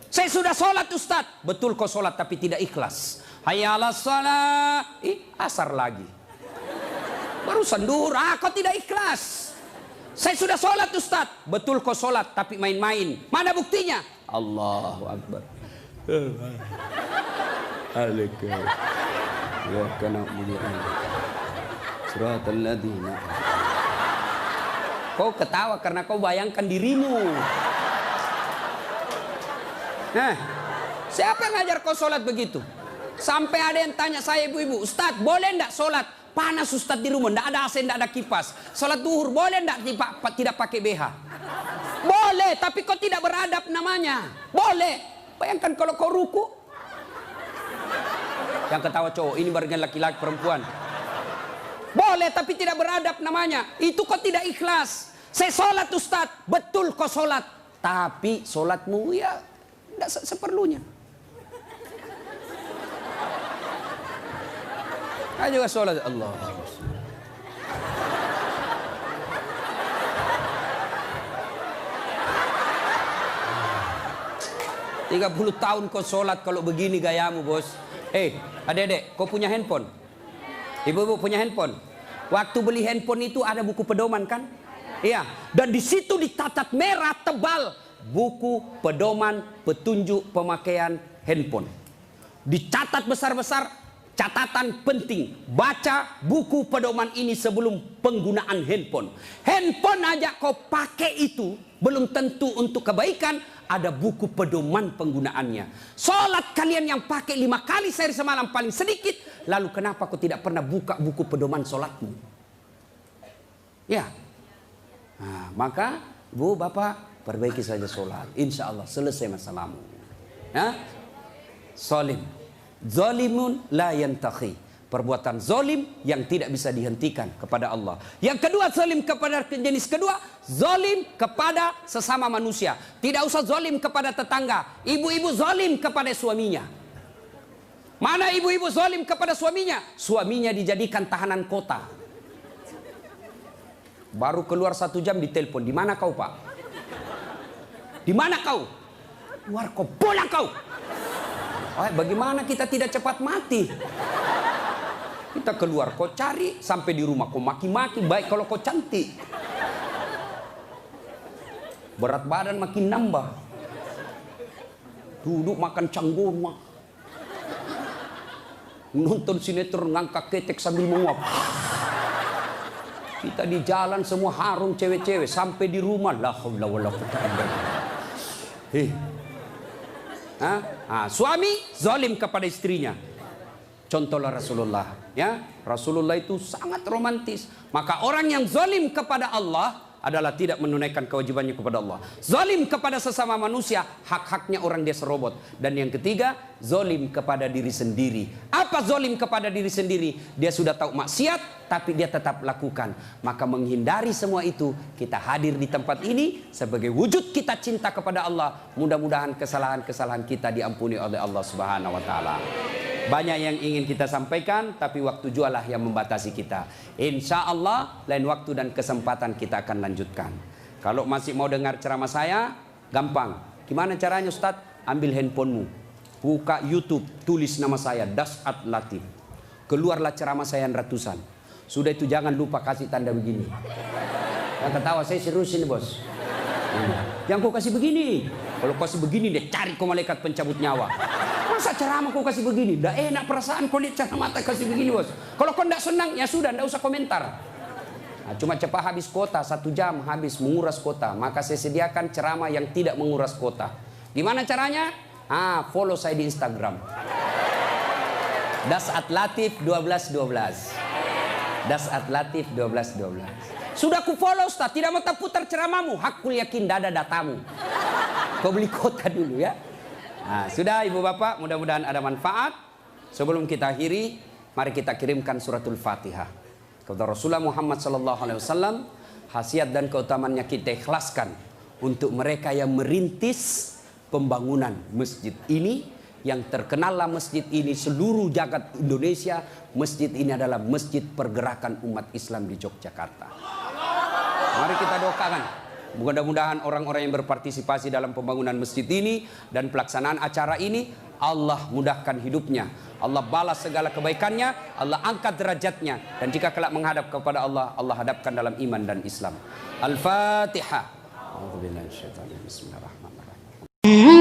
Saya sudah solat Ustaz. Betul kau solat tapi tidak ikhlas. Hayya 'alas shalah. Asar lagi. Barusan duhur, kau tidak ikhlas. Saya sudah solat Ustaz. Betul kau solat tapi main-main. Mana buktinya? Allahu Akbar. Alaikum. Ya kana mulian. Suratul ladzina. Kau ketawa karena kau bayangkan dirimu. Siapa yang ngajar kau sholat begitu? Sampai ada yang tanya saya ibu-ibu, Ustadz boleh enggak sholat? Panas Ustadz di rumah, enggak ada AC, enggak ada kipas. Sholat duhur boleh enggak tidak pakai BH? Boleh, tapi kau tidak beradab namanya. Boleh. Bayangkan kalau kau ruku. Yang ketawa cowok, ini barengan laki-laki perempuan. Boleh, tapi tidak beradab namanya. Itu kau tidak ikhlas. Saya sholat Ustadz, betul kau sholat. Tapi sholatmu ya tidak seperlunya. Ayo juga sholat Allah. 30 tahun kau sholat kalau begini gayamu bos. Adik-adik, kau punya handphone? Ibu-ibu punya handphone? Waktu beli handphone itu ada buku pedoman kan? Iya. Dan di situ dicatat merah tebal buku pedoman petunjuk pemakaian handphone. Dicatat besar-besar. Catatan penting, baca buku pedoman ini sebelum penggunaan handphone. Handphone aja kau pakai itu belum tentu untuk kebaikan, ada buku pedoman penggunaannya. Sholat kalian yang pakai 5 kali sehari semalam paling sedikit, lalu kenapa kau tidak pernah buka buku pedoman sholatmu? Ya, maka bu bapak perbaiki saja sholat, insya Allah selesai masalahmu. Solim. Zalimun la yantahi. Perbuatan zalim yang tidak bisa dihentikan kepada Allah. Yang kedua, zalim kepada jenis kedua, zalim kepada sesama manusia. Tidak usah zalim kepada tetangga. Ibu-ibu zalim kepada suaminya. Mana ibu-ibu zalim kepada suaminya? Suaminya dijadikan tahanan kota. Baru keluar 1 jam ditelepon. Di mana kau pak? Di mana kau? Keluar kau, pulang kau. Bagaimana kita tidak cepat mati? Kita keluar, kau cari sampai di rumah, kau maki-maki. Baik kalau kau cantik, berat badan makin nambah. Duduk makan canggoma, nonton sinetron ngangkat ketek sambil menguap. Kita di jalan semua harum cewek-cewek, sampai di rumah la haula wala quwwata illa billah. Suami zalim kepada istrinya. Contohlah Rasulullah, ya. Rasulullah itu sangat romantis. Maka orang yang zalim kepada Allah adalah tidak menunaikan kewajibannya kepada Allah. Zalim kepada sesama manusia, hak-haknya orang dia serobot. Dan yang ketiga, zalim kepada diri sendiri. Apa zalim kepada diri sendiri? Dia sudah tahu maksiat, tapi dia tetap lakukan. Maka menghindari semua itu, kita hadir di tempat ini sebagai wujud kita cinta kepada Allah. Mudah-mudahan kesalahan-kesalahan kita diampuni oleh Allah Subhanahu wa taala. Banyak yang ingin kita sampaikan, tapi waktu jualah yang membatasi kita. Insya Allah lain waktu dan kesempatan kita akan lanjutkan. Kalau masih mau dengar ceramah saya, gampang. Gimana caranya Ustadz? Ambil handphonemu, buka YouTube, tulis nama saya Dasat Latif. Keluarlah ceramah saya ratusan. Sudah itu jangan lupa kasih tanda begini. Yang ketawa saya serius ini bos. Yang kau kasih begini. Kalau kasih begini dia cari kau malaikat pencabut nyawa. Masa ceramah kau kasih begini? Dah enak perasaan kau lihat ceramah kasih begini bos. Kalau kau tidak senang ya sudah, tidak usah komentar. Cuma cepat habis kota, 1 jam habis menguras kota. Maka saya sediakan ceramah yang tidak menguras kota. Gimana caranya? Follow saya di Instagram. Das Atlatif 1212. Das Atlatif 1212. Sudah ku follow Ustaz, tidak mau tak putar ceramahmu. Hakul yakin dada datamu. Kau beli kota dulu ya. Nah, sudah ibu bapak, mudah-mudahan ada manfaat. Sebelum kita akhiri, mari kita kirimkan suratul Fatihah kepada Rasulullah Muhammad SAW. Khasiat dan keutamaannya kita ikhlaskan untuk mereka yang merintis pembangunan masjid ini, yang terkenallah masjid ini seluruh jagat Indonesia. Masjid ini adalah masjid pergerakan umat Islam di Yogyakarta. Mari kita doakan, mudah-mudahan orang-orang yang berpartisipasi dalam pembangunan masjid ini dan pelaksanaan acara ini, Allah mudahkan hidupnya, Allah balas segala kebaikannya, Allah angkat derajatnya, dan jika kelak menghadap kepada Allah, Allah hadapkan dalam iman dan Islam. Al-Fatihah. Bismillahirrahmanirrahim.